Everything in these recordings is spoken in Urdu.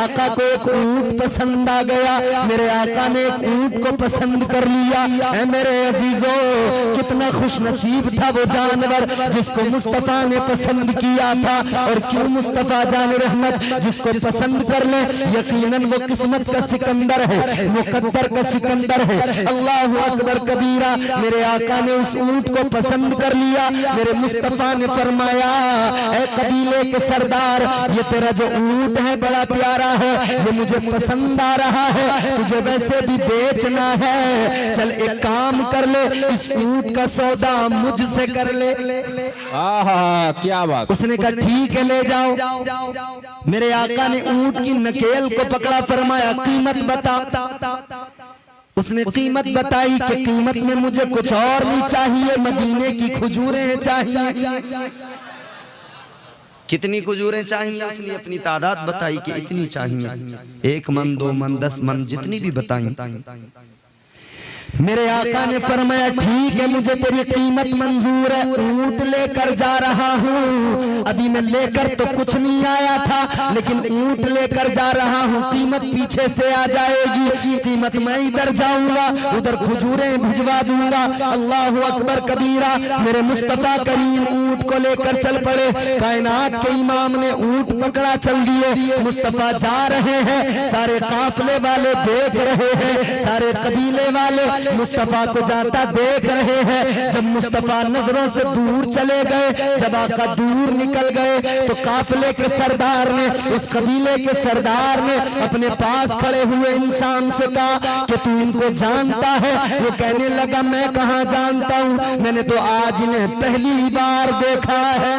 آقا کو ایک اونٹ پسند آ گیا، میرے آقا نے ایک اونٹ کو پسند کر لیا۔ اے میرے عزیزو، کتنا خوش نصیب تھا وہ جانور جس کو مصطفیٰ نے پسند کیا تھا۔ اور کیوں مصطفیٰ جان رحمت جس کو پسند کر لے، یقیناً وہ قسمت کا سکندر ہے، مقدر کا سکندر ہے۔ اللہ اکبر کبیرہ، میرے آقا نے اس اونٹ کو پسند کر لیا۔ میرے مصطفیٰ نے فرمایا، اے قبیلے کے سردار، یہ تیرا جو اونٹ ہے بڑا پیارا ہے، یہ مجھے پسند آ رہا ہے، تجھے ویسے بھی بیچنا ہے، چل ایک کام کر لے، اس اونٹ کا سودا مجھ سے کر لے۔ کیا بات! اس نے کہا ٹھیک ہے، لے جاؤ۔ میرے آقا نے اونٹ کی نکیل کو پکڑا، فرمایا قیمت بتا۔ اس نے قیمت بتائی کہ قیمت میں مجھے کچھ اور نہیں چاہیے، مدینے کی کھجوریں چاہیے۔ کتنی کھجوریں چاہیے؟ اس نے اپنی تعداد بتائی کہ اتنی چاہیے، 1 من 2 من 10 من جتنی بھی بتائیں۔ میرے آقا نے فرمایا ٹھیک ہے، مجھے تیری قیمت منظور ہے، اونٹ لے کر جا رہا ہوں۔ ابھی میں لے کر تو کچھ نہیں آیا تھا، لیکن اونٹ لے کر جا رہا ہوں، قیمت پیچھے سے آ جائے گی، قیمت میں ادھر جاؤں گا، ادھر کھجوریں بھجوا دوں گا۔ اللہ اکبر کبیرہ، میرے مصطفیٰ کریم اونٹ کو لے کر چل پڑے۔ کائنات کے امام نے اونٹ پکڑا، چل دیے، مصطفیٰ جا رہے ہیں، سارے قافلے والے دیکھ رہے ہیں، سارے قبیلے والے مصطفیٰ کو جاتا دیکھ رہے ہیں۔ جب مصطفیٰ نظروں سے دور چلے گئے، جب آقا دور نکل گئے، تو قافلے کے سردار نے، اس قبیلے کے سردار نے اپنے پاس کھڑے ہوئے انسان سے کہا کہ تو ان کو جانتا ہے؟ وہ کہنے لگا میں کہاں جانتا ہوں، میں نے تو آج انہیں پہلی بار دیکھا ہے۔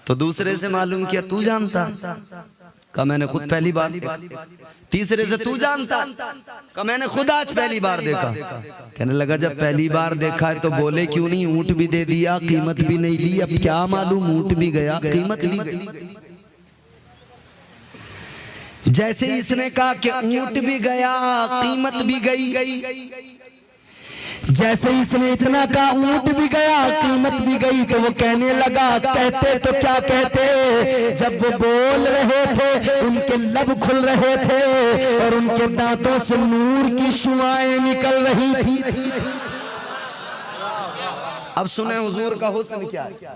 تو دوسرے سے معلوم کیا تو جانتا؟ کہا میں نے خود پہلی بار دیکھا۔ تیسرے سے تو جانتا؟ کہا میں نے خود آج پہلی بار دیکھا۔ کہنے لگا جب پہلی بار دیکھا ہے تو بولے کیوں نہیں، اونٹ بھی دے دیا، قیمت بھی نہیں لی، اب کیا معلوم اونٹ بھی گیا قیمت لی گئی۔ جیسے اس نے کہا کہ اونٹ بھی گیا قیمت بھی گئی، جیسے اس نے اتنا کہا اونٹ بھی گیا قیمت بھی گئی، تو وہ کہنے لگا کہتے تو کیا کہتے؟ جب وہ بول رہے تھے ان کے لب کھل رہے تھے اور ان کے دانتوں سے نور کی شعاعیں نکل رہی تھی۔ اب سنیں حضور کا حسن کیا ہے۔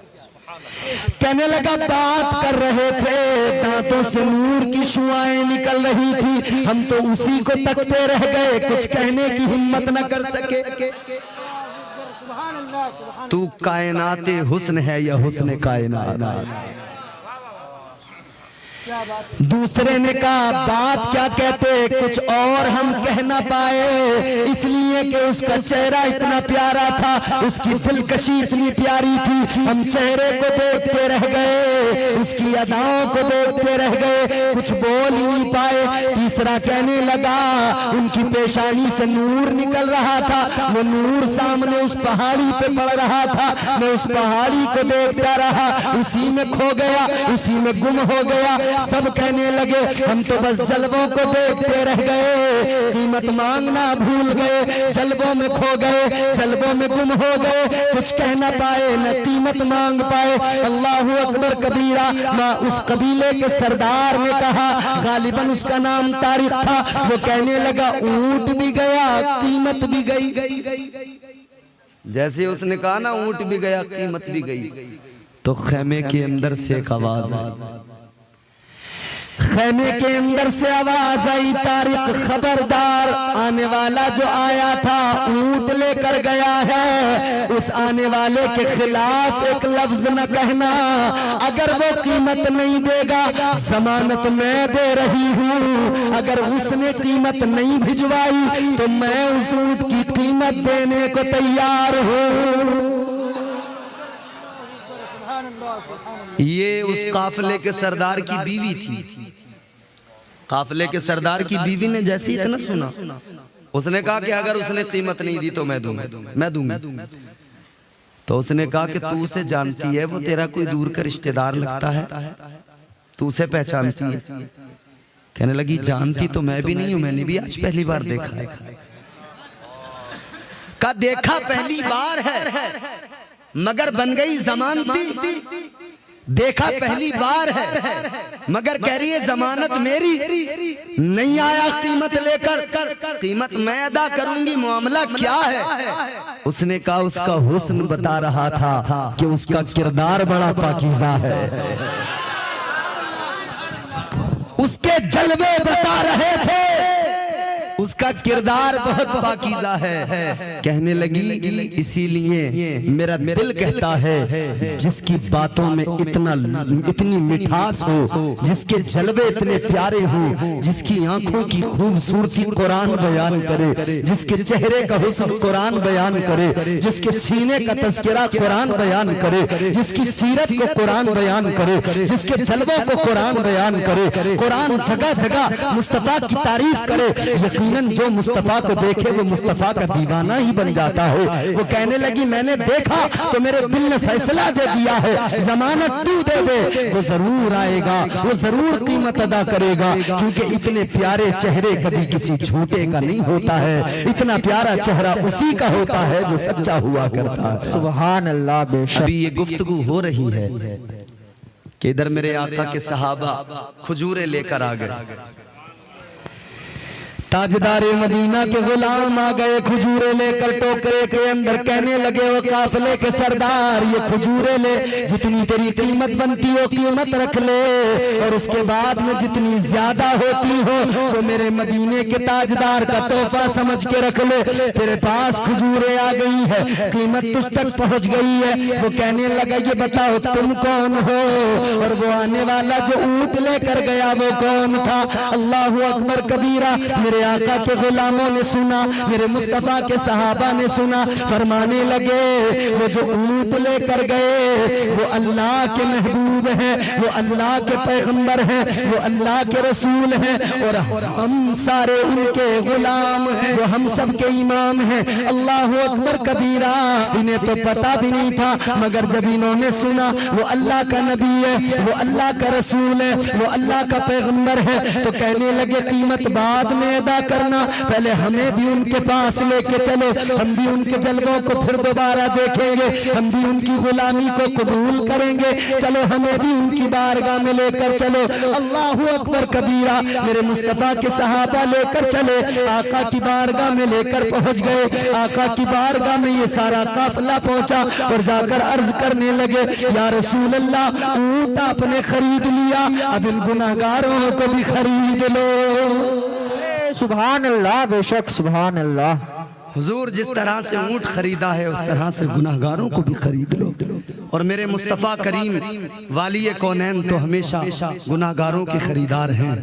کہنے لگا بات کر رہے تھے، دانتوں سے نور کی شعاعیں نکل رہی تھی، ہم تو اسی کو تکتے رہ گئے، کچھ کہنے کی ہمت نہ کر سکے۔ تو کائنات حسن ہے یا حسن کائنات؟ دوسرے نے کہا بات کیا کہتے، کچھ اور ہم کہہ نہ پائے، اس لیے کہ اس کا چہرہ اتنا پیارا تھا، اس کی دلکشی اتنی پیاری تھی، ہم چہرے کو دیکھتے رہ گئے، اس کی اداؤں کو دیکھتے رہ گئے، کچھ بول ہی نہیں پائے۔ تیسرا کہنے لگا ان کی پیشانی سے نور نکل رہا تھا، وہ نور سامنے اس پہاڑی پہ پڑ رہا تھا، میں اس پہاڑی کو دیکھتا رہا، اسی میں کھو گیا، اسی میں گم ہو گیا۔ سب کہنے لگے ہم تو بس جلووں کو دیکھتے رہ گئے، قیمت مانگنا بھول گئے، جلووں میں کھو گئے، جلووں میں گم ہو گئے، کچھ کہہ نہ پائے نہ قیمت مانگ پائے۔ اللہ اکبر کبیرہ، اس قبیلے کے سردار نے کہا، غالباً اس کا نام طارق تھا، وہ کہنے لگا اونٹ بھی گیا قیمت بھی گئی۔ جیسے اس نے کہا نا اونٹ بھی گیا قیمت بھی گئی، تو خیمے کے اندر سے ایک آواز آئی، خیمے کے اندر سے آواز آئی، طارق خبردار، آنے والا جو آیا تھا اونٹ لے کر گیا ہے، اس آنے والے کے خلاف ایک لفظ نہ کہنا، اگر وہ قیمت نہیں دے گا ضمانت میں دے رہی ہوں، اگر اس نے قیمت نہیں بھجوائی تو میں اس اونٹ کی قیمت دینے کو تیار ہوں۔ یہ اس قافلے کے سردار کی بیوی تھی۔ قافلے کے سردار کی بیوی نے جیسی اتنا سنا، اس نے کہا کہ اگر اس نے قیمت نہیں دی تو میں دوں گا۔ تو اس نے کہا کہ تو اسے جانتی ہے، وہ تیرا کوئی دور کا رشتہ دار لگتا ہے، تو اسے پہچانتی ہے؟ کہنے لگی جانتی تو میں بھی نہیں ہوں، میں نے بھی آج پہلی بار دیکھا ہے۔ کہا دیکھا پہلی بار ہے مگر بن گئی ضمانتی، دیکھا پہلی بار ہے مگر کہہ رہی ہے ضمانت میری، نہیں آیا قیمت لے کر، قیمت میں ادا کروں گی، معاملہ کیا ہے؟ اس نے کہا اس کا حسن بتا رہا تھا کہ اس کا کردار بڑا پاکیزہ ہے، اس کے جلوے بتا رہے تھے اس کا کردار بہت پاکیزہ ہے۔ کہنے لگی اسی لیے میرا دل کہتا ہے جس کی باتوں میں اتنی مٹھاس ہو، جس کے جلوے اتنے پیارے ہوں، جس کی آنکھوں کی خوبصورتی قرآن بیان کرے، جس کے چہرے کا حسن قرآن بیان کرے، جس کے سینے کا تذکرہ قرآن بیان کرے، جس کی سیرت کو قرآن بیان کرے، جس کے جلووں کو قرآن بیان کرے، قرآن جگہ جگہ مصطفیٰ کی تعریف کرے، یقیناً جو مصطفیٰ کو دیکھے وہ مصطفیٰ کا دیوانہ ہی بن جاتا ہے۔ وہ کہنے لگی میں نے دیکھا تو میرے دل نے فیصلہ دے دیا ہے، ضمانت تو دے دے، وہ ضرور آئے گا، وہ ضرور قیمت ادا کرے گا، کیونکہ اتنے پیارے چہرے کبھی کسی جھوٹے کا نہیں ہوتا ہے، اتنا پیارا چہرہ اسی کا ہوتا ہے جو سچا ہوا کرتا ہے۔ سبحان اللہ، بے شک۔ ابھی یہ گفتگو ہو رہی ہے کہ ادھر میرے آقا کے صحابہ کھجوریں لے کر آ گئے، تاجدار مدینہ کے غلام آ گئے کھجورے لے کر ٹوکرے کے اندر، کہنے لگے وہ قافلے کے سردار یہ کھجورے لے، جتنی تیری قیمت بنتی ہو قیمت رکھ لے، اور اس کے بعد میں جتنی زیادہ ہوتی ہو وہ میرے مدینے کے تاجدار کا تحفہ سمجھ کے رکھ لے، تیرے پاس کھجورے آ گئی ہے، قیمت تجھ تک پہنچ گئی ہے۔ وہ کہنے لگا یہ بتاؤ تم کون ہو، اور وہ آنے والا جو اونٹ لے کر گیا وہ کون تھا؟ اللہ اکبر کبیرہ۔ میرے آقا کے غلاموں نے سنا، میرے مصطفیٰ کے صحابہ نے سنا، فرمانے لگے وہ جو اونٹ لے کر گئے وہ اللہ کے محبوب ہیں، وہ اللہ کے پیغمبر ہیں، وہ اللہ کے رسول ہیں، اور ہم سارے ان کے غلام ہیں، وہ ہم سب کے امام ہیں۔ اللہ اکبر کبیرہ۔ انہیں تو پتا بھی نہیں تھا مگر جب انہوں نے سنا وہ اللہ کا نبی ہے، وہ اللہ کا رسول ہے، وہ اللہ کا پیغمبر ہے، تو کہنے لگے قیمت بعد میں ادا کرنا، پہلے ہمیں بھی ان کے پاس لے کے چلو، ہم بھی ان کے جلووں کو پھر دوبارہ دیکھیں گے، ہم بھی ان کی غلامی کو قبول کریں گے، چلو ہمیں بھی ان کی بارگاہ میں لے کر چلو۔ اللہ اکبر کبیرہ۔ میرے مصطفیٰ کے صحابہ لے کر چلے، آقا کی بارگاہ میں لے کر پہنچ گئے، آقا کی بارگاہ میں یہ سارا قافلہ پہنچا اور جا کر عرض کرنے لگے یا رسول اللہ اونٹ آپ نے خرید لیا، اب ان گناہگاروں کو بھی خرید لو۔ سبحان اللہ، بے شک، سبحان اللہ۔ حضور جس طرح سے اونٹ خریدا ہے اس طرح سے گناہگاروں کو بھی خرید لو، اور میرے مصطفیٰ کریم والی کونین تو ہمیشہ گناہگاروں کے خریدار ہیں۔